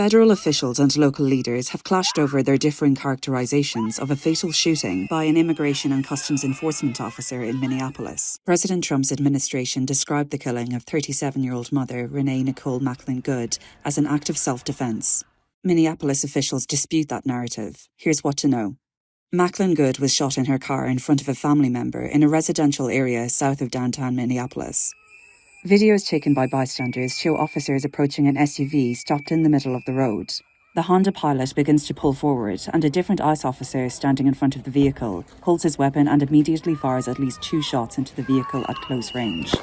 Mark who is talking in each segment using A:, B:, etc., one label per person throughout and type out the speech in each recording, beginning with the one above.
A: Federal officials and local leaders have clashed over their differing characterizations of a fatal shooting by an immigration and customs enforcement officer in Minneapolis. President Trump's administration described the killing of 37-year-old mother Renee Nicole Macklin Good as an act of self-defense. Minneapolis officials dispute that narrative. Here's what to know. Macklin Good was shot in her car in front of a family member in a residential area south of downtown Minneapolis. Videos taken by bystanders show officers approaching an SUV stopped in the middle of the road. The Honda Pilot begins to pull forward, and a different ICE officer standing in front of the vehicle holds his weapon and immediately fires at least 2 shots into the vehicle at close range,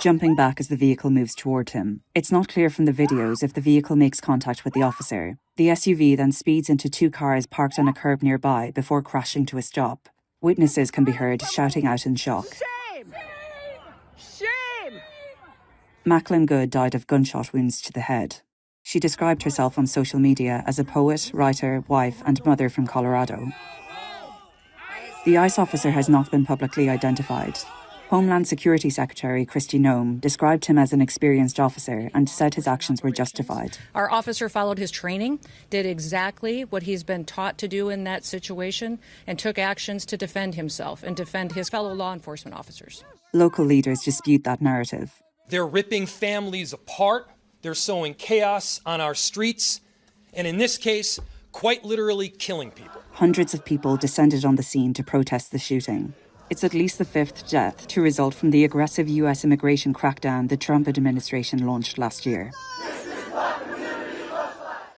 A: jumping back as the vehicle moves toward him. It's not clear from the videos if the vehicle makes contact with the officer. The SUV then speeds into 2 cars parked on a curb nearby before crashing to a stop. Witnesses can be heard shouting out in shock.
B: Shame! Shame!
A: Macklin Good died of gunshot wounds to the head. She described herself on social media as a poet, writer, wife, and mother from Colorado. The ICE officer has not been publicly identified. Homeland Security Secretary Kristi Noem described him as an experienced officer and said his actions were justified.
C: Our officer followed his training, did exactly what he's been taught to do in that situation, and took actions to defend himself and defend his fellow law enforcement officers.
A: Local leaders dispute that narrative.
D: They're ripping families apart. They're sowing chaos on our streets. And in this case, quite literally killing people.
A: Hundreds of people descended on the scene to protest the shooting. It's at least the 5th death to result from the aggressive U.S. immigration crackdown the Trump administration launched last year.